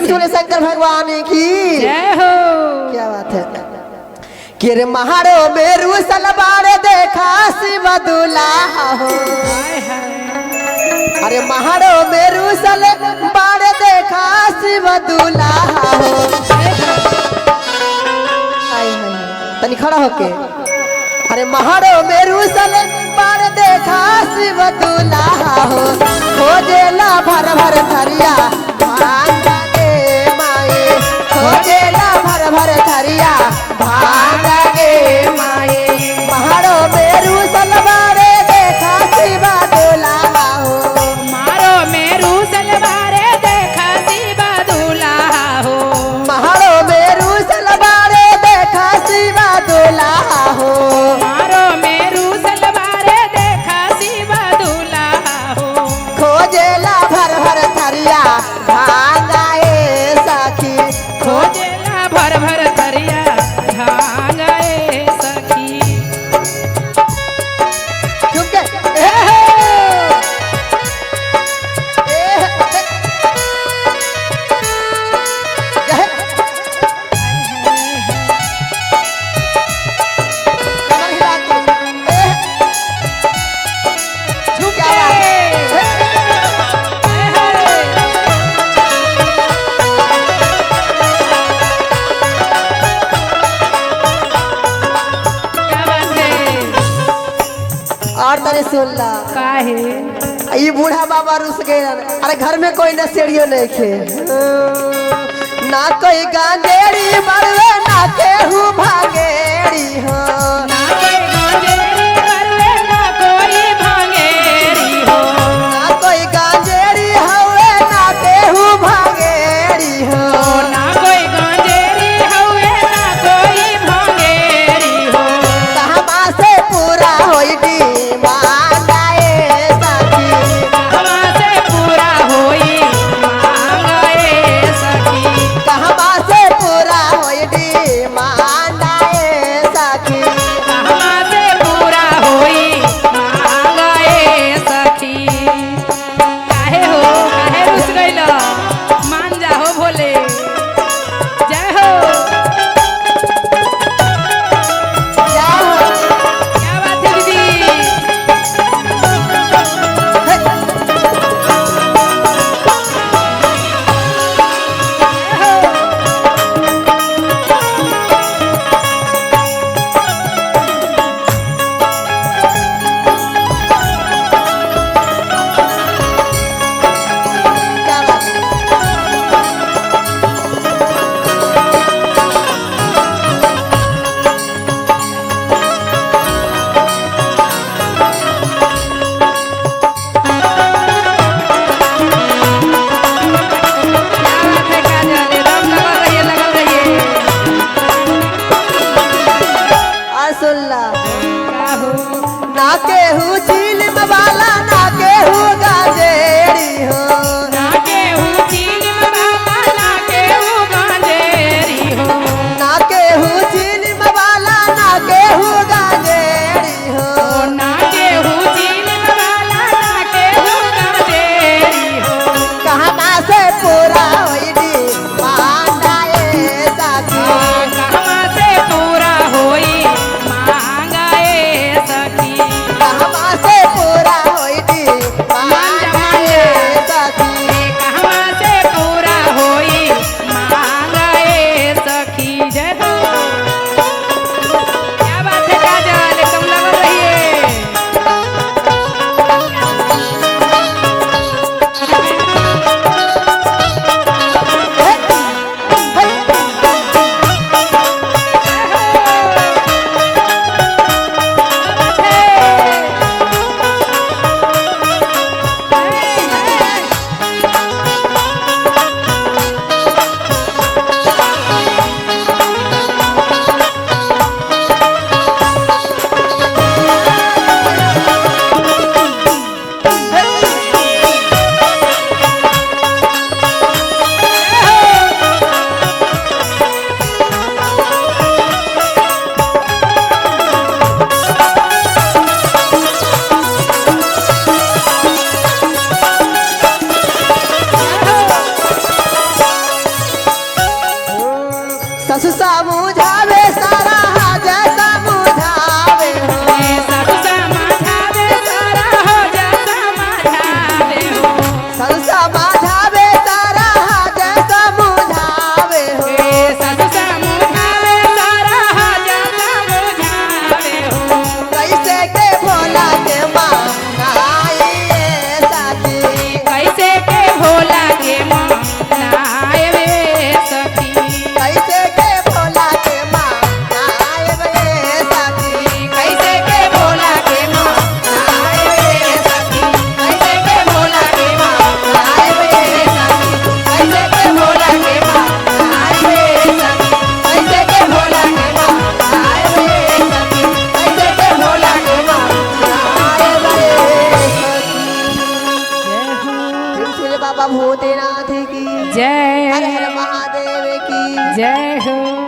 प्रेम से शंकर भगवान की जय हो। क्या बात है। कि रे महारो मेरू सलवार देखा शिव दुल्हा हो। अरे महारो मेरू सलवार देखा शिव दुल्हा हो। तनी खड़ा होके। अरे महारो मेरू सलवार देखा शिव दुल्हा हो। खोजेला भर भर थरिया भांग गे माए। खोजेला भर भर थरिया भांग गे माए। महारो मेरू सलवार देखा शिव दुल्हा हो। मारो मेरू सलवार देखा शिव दुल्हा हो। महारो मेरू सलवार देखा शिव दुल्हा हो। मारो मेरू सलवार देखा शिव दुल्हा हो। खोजेला भर भर थरिया भांगाए सखी। खोजेला भर भर थरिया भांगाए सखी। चुपके और तने सुन ला काहे ये बूढ़ा बाबा रुस गए। अरे घर में कोई नशेड़ियो नहीं खे। ना कोई गांजेड़ी बड़वे ना केहू भागेड़ी हो। ना कोई गांजेरी बरवे ना कोई भांगेरी हो। ना कोई गांजेड़ी हवे ना केहू भागेड़ी हो। ना कोई गांजेरी हवे ना कोई भांगेरी हो। कहवा से पूरा होई मांगाए सखी। कहवा से पूरा होई मांगाए सखी। कहवा से पूरा होई मांगाए सखी। बाबा भूतनाथ की जय हर हर महादेव की जय हो।